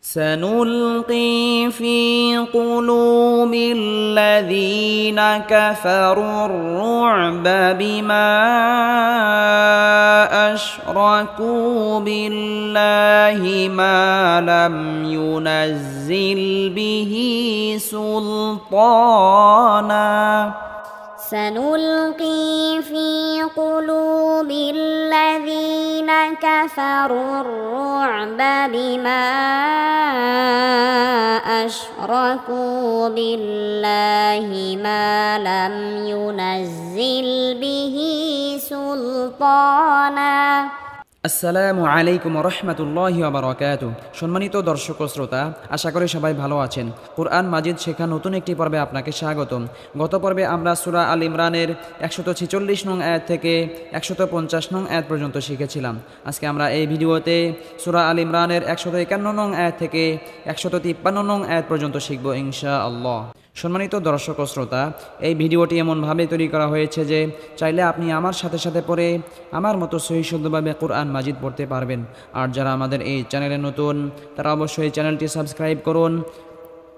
سنلقي في قلوب الذين كفروا الرعب بما أشركوا بالله ما لم ينزل به سلطانا سنلقي في قلوب الذين كفروا الرعب بما أشركوا بالله ما لم ينزل به سلطانا আসসালামু আলাইকুম রহমতুল্লাহি ওয়া বারাকাতুহু। সম্মানিত দর্শক ও শ্রোতা, আশা করি সবাই ভালো আছেন। কোরআন মাজিদ শেখা নতুন একটি পর্বে আপনাকে স্বাগতম। গত পর্বে আমরা সূরা আল ইমরানের 146 নং আয়াত থেকে 150 নং আয়াত পর্যন্ত শিখেছিলাম। আজকে আমরা এই ভিডিওতে সূরা আল ইমরানের 151 নং আয়াত থেকে 153 নং আয়াত পর্যন্ত শিখব ইনশাআল্লাহ। সম্মানিত দর্শক ও শ্রোতা, এই ভিডিওটি এমনভাবে তৈরি করা হয়েছে যে চাইলে আপনি আমার সাথে সাথে পড়ে আমার মতো সহি শুদ্ধভাবে কোরআন মাজিদ পড়তে পারবেন। আর যারা আমাদের এই চ্যানেলে নতুন তারা অবশ্যই চ্যানেলটি সাবস্ক্রাইব করুন।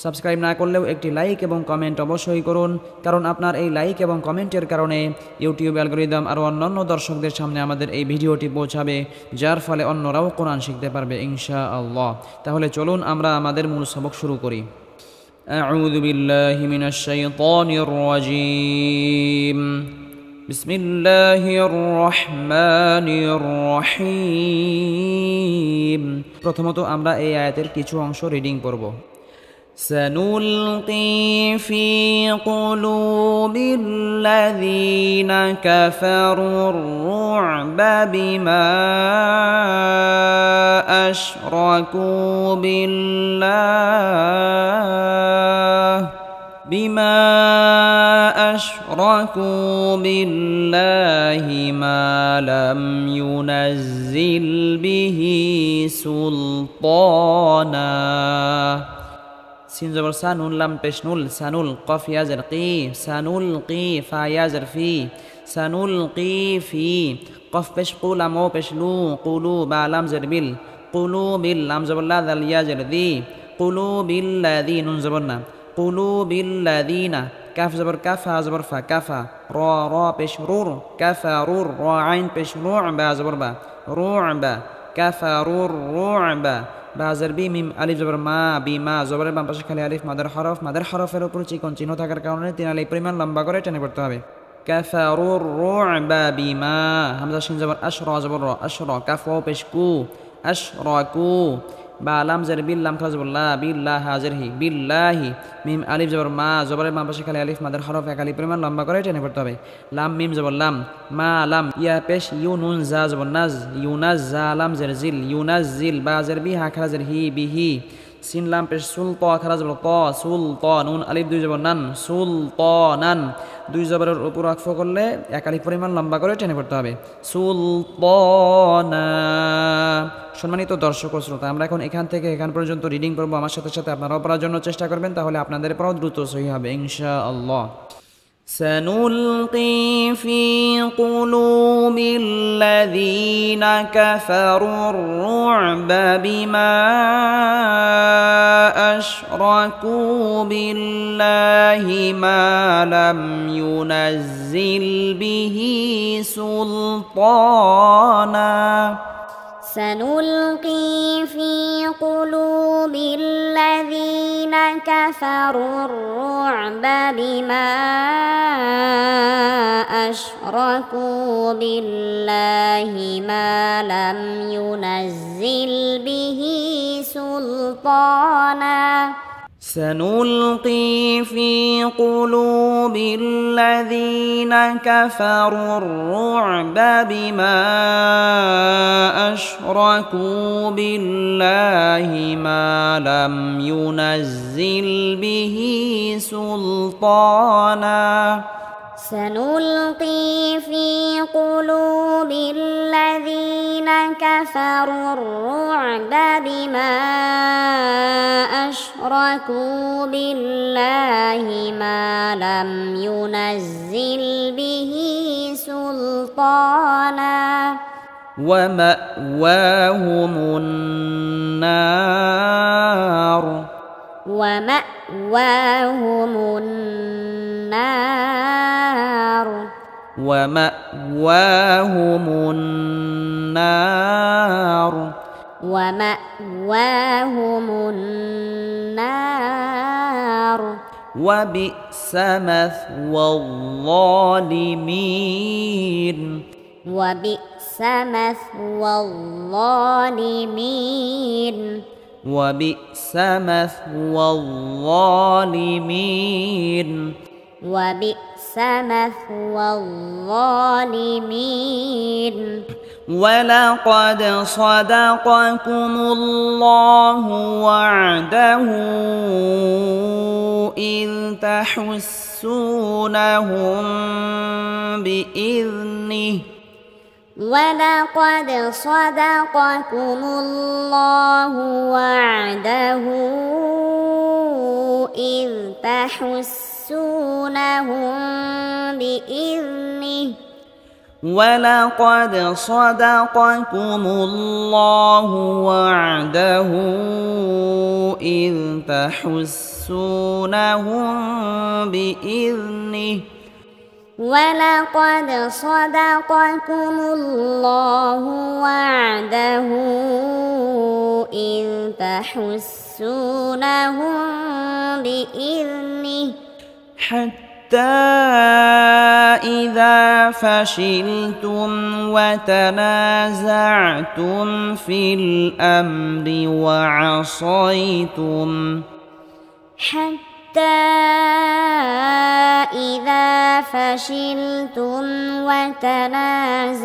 সাবস্ক্রাইব না করলেও একটি লাইক এবং কমেন্ট অবশ্যই করুন, কারণ আপনার এই লাইক এবং কমেন্টের কারণে ইউটিউব অ্যালগরিদম আরও অন্যান্য দর্শকদের সামনে আমাদের এই ভিডিওটি পৌঁছাবে, যার ফলে অন্যরাও কোরআন শিখতে পারবে ইনশাআল্লাহ। তাহলে চলুন আমরা আমাদের মূল সবক শুরু করি। أعوذ بالله من الشيطان الرجيم بسم الله الرحمن الرحيم। প্রথমত আমরা এই আয়াতের কিছু অংশ রিডিং করব। سنلقي في قلوب الذين كفروا الرعب بما أشركوا بالله ما لم ينزل به سلطانا। سين زبر سانول لام بشنول سانول قف يازر قي سانول قي فا يازر في سانول قي في قف بش قول مو بشلو قولو با لام زر بال قولو بال لام زبر لا ذل يازر ذي قولو بالذين زبرنا قولو بالذين كاف زبر كافا زبر فا كافا را را بش رور كافا رور را عين بش رعب زبر با رعب كفروا الرعب বাজার বি মিম আলিফ জবর মা বিমা জবরের বাম পাশে খালি আলিফ মাদার হরফের উপর চিকন চিহ্ন থাকার কারণে 3 আলিফ পরিমাণ লম্বা করে টেনে পড়তে হবে। কাফারুর রু'বা বিমা হামজা শিন জবর আশরা জবর র আশরা কাফ ওয়া পেশ কু আশরাকু বা লাম জার বিল লাম খাজ বল্লা বিল্লাহ হাজির হি বিল্লাহি মিম আলিফ জবর মা জবরের বাম পাশে খালি আলিফ মাদার হরফ এক আলিফ পরিমাণ লম্বা করে টেনে পড়তে হবে। লাম মিম জবর লাম মা লাম ইয়া পেশ ইউ নুন জা জবর নাজ ইউনাজ জা লাম জার জিল ইউনাজিল বা জার বি হা খাজ হি বিহি সিন লাম পেশ সুলতা খাজ বল ত সুলতানুন আলিফ দুই জবর নান সুলতানান দুই জবরের উপর আকফ করলে এক আলিফ পরিমাণ লম্বা করে টেনে পড়তে হবে সুলতানা। সম্মানিত দর্শক ও শ্রোতা, আমরা এখন এখান থেকে এখান পর্যন্ত রিডিং করব। আমার সাথে সাথে আপনারাও পড়ার জন্য চেষ্টা করবেন, তাহলে আপনাদের পড়াও দ্রুত সহি হবে ইনশাআল্লাহ। سنلقي في قلوب الذين كفروا الرعب بما أشركوا بالله ما لم ينزل به سلطانا سنلقي في قلوب الذين كفروا الرعب بما أشركوا بالله ما لم ينزل به سلطانا سنلقي في قلوب الذين كفروا الرعب بما أشركوا بالله ما لم ينزل به سلطانا سنلقي في قلوب الذين كفروا الرعب بما أشركوا بالله ما لم ينزل به سلطانا ومأواهم النار ومأواهم النار ومأواهم النار ومأواهم النار وبئس مثوى الظالمين وبئس مثوى الظالمين وبئس مثوى الظالمين وبئس مثوى الظالمين ولقد صدقكم الله وعده إذ تحسونهم بإذنه ولقد صدقكم الله وعده إذ تحسونهم بإذنه ولقد صدقكم الله وعده إذ تحسونهم بإذنه ولقد صدقكم الله وعده إذ تحسونهم بإذنه حتى إذا فشلتم وتنازعتم في الأمر وعصيتم حتى إذا فشلتم وتنازعتم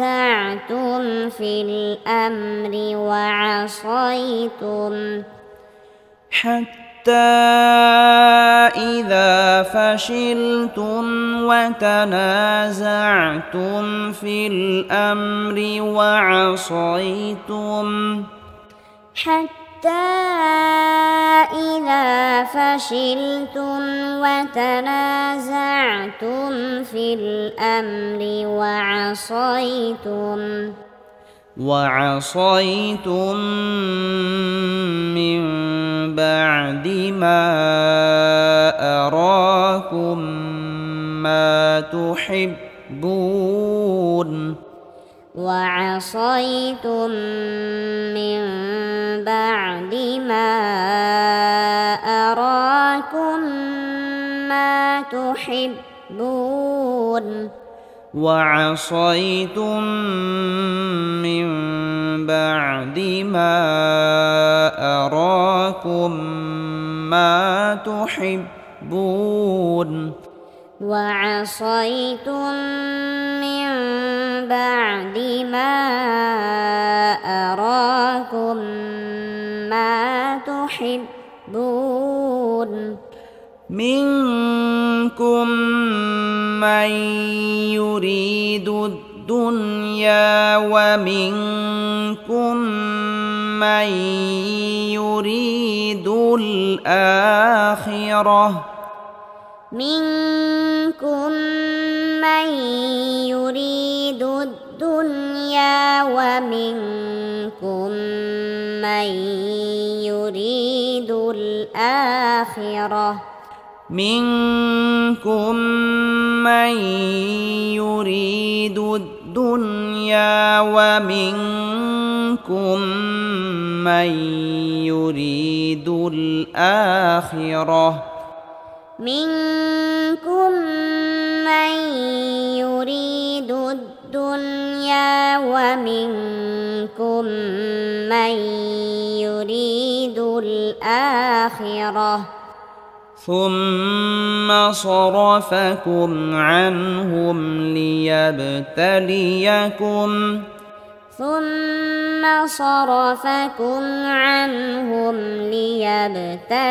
في الأمر وعصيتم حتى إذا فشلتم وتنازعتم في الأمر وعصيتم حتى إذا فشلتم وتنازعتم في الأمر وعصيتم من بعد ما أراكم ما تحبون وعصيتم من بعد ما أراكم ما تحبون وعصيتم من بعد ما أراكم ما تحبون وعصيتم من بعد ما أراكم ما تحبون منكم من يريد الدنيا ومنكم من يريد الآخرة منكم من يريد الدنيا ومنكم من يريد الآخرة منكم من يريد الدنيا ومنكم من يريد الآخرة منكم من يريد الدنيا ومنكم من يريد الآخرة ثم صرفكم عنهم ليبتليكم ثم صرفكم عنهم ليبتليكم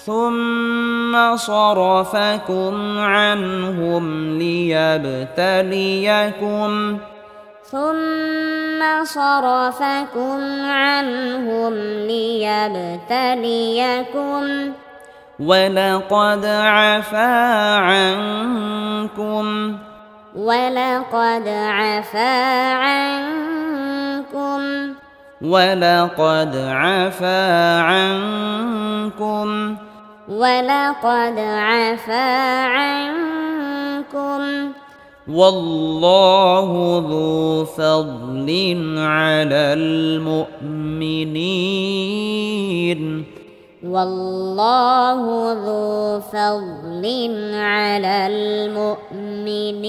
ثم صرفكم عنهم ليبتليكم ثم صرفكم عنهم ليبتليكم ولقد عفا عنكم ولقد عفا عنكم ولقد عفا عنكم ولقد عفا عنكم والله ذو فضل على المؤمنين والله ذو فضل على المؤمنين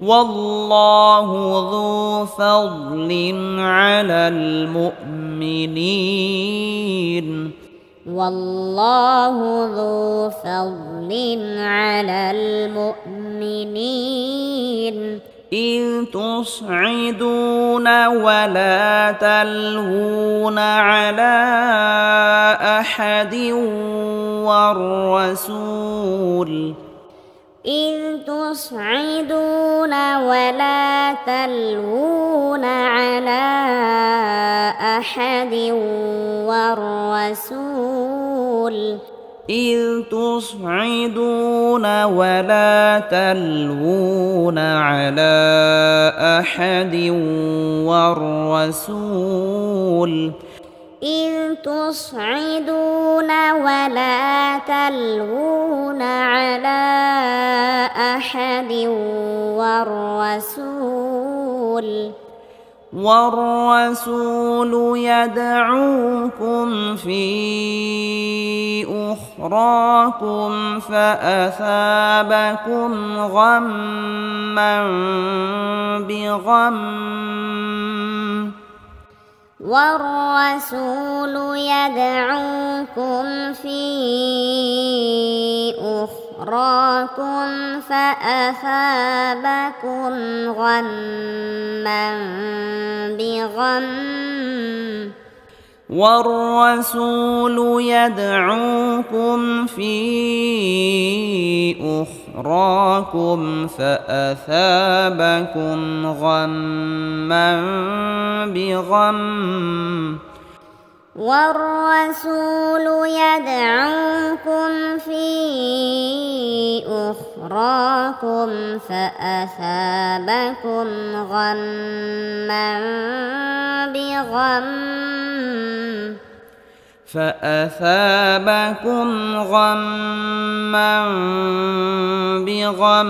والله ذو فضل على المؤمنين والله ذو فضل على المؤمنين إذ تصعدون ولا تلوون على أحد والرسول إذ تصعدون ولا تلوون على أحد والرسول إذ تصعدون ولا تلوون على أحد والرسول إذ تصعدون ولا تلوون على أحد والرسول يدعوكم في أخراكم فأثابكم غما بغم والرسول يدعوكم في أخراكم فأثابكم غما بغم والرسول يدعوكم في أخراكم فأثابكم غما بغم والرسول يدعوكم في أخراكم فأثابكم غما بغم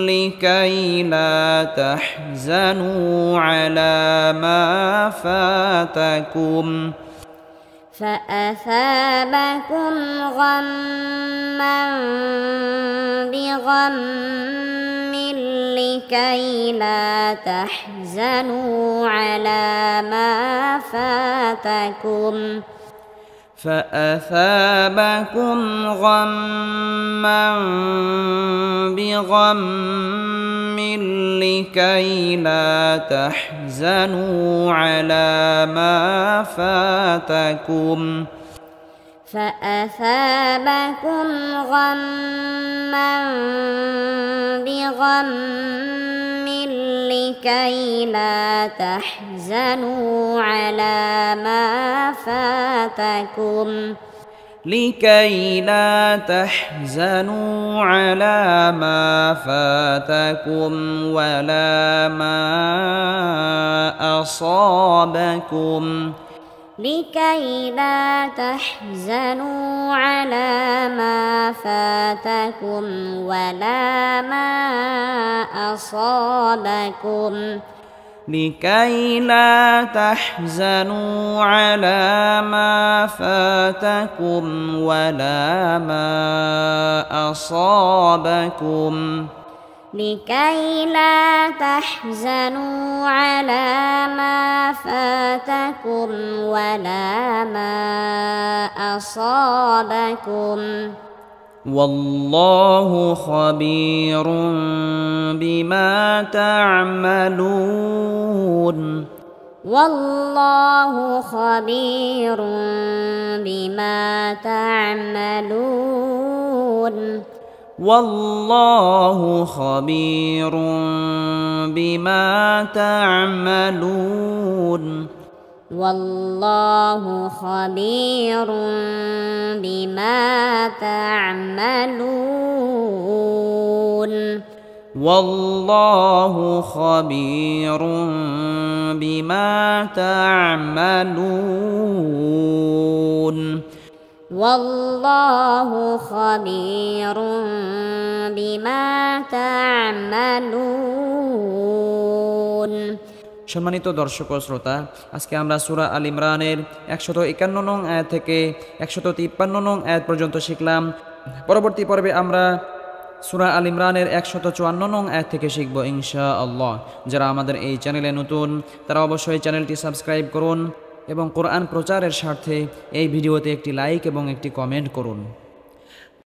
لكي لا تحزنوا على ما فاتكم فأثابكم غما بغم لكي لا تحزنوا على ما فاتكم فأثابكم غما بغم لكي لا تحزنوا على ما فاتكم فأثابكم غما بغم لكي لا تحزنوا على ما فاتكم لكي لا تحزنوا على ما فاتكم ولا ما أصابكم لكي لا تحزنوا على ما فاتكم ولا ما أصابكم لكي لا تحزنوا على ما فاتكم ولا ما أصابكم لكي لا تحزنوا على ما فاتكم ولا ما أصابكم والله خبير بما تعملون والله خبير بما تعملون والله خبير بما تعملون والله خبير بما تعملون والله خبير بما تعملون والله خبير بما تعملون সম্মানিত দর্শক ও শ্রোতা, আজকে আমরা সূরা আল ইমরানের 151 নং আয়াত থেকে 153 নং আয়াত পর্যন্ত শিখলাম। পরবর্তী পর্বে আমরা সূরা আল ইমরানের 154 নং আয়াত থেকে শিখব ইনশাআল্লাহ। যারা আমাদের এই চ্যানেলে নতুন তারা অবশ্যই চ্যানেলটি সাবস্ক্রাইব করুন এবং কোরআন প্রচারের স্বার্থে এই ভিডিওতে একটি লাইক এবং একটি কমেন্ট করুন।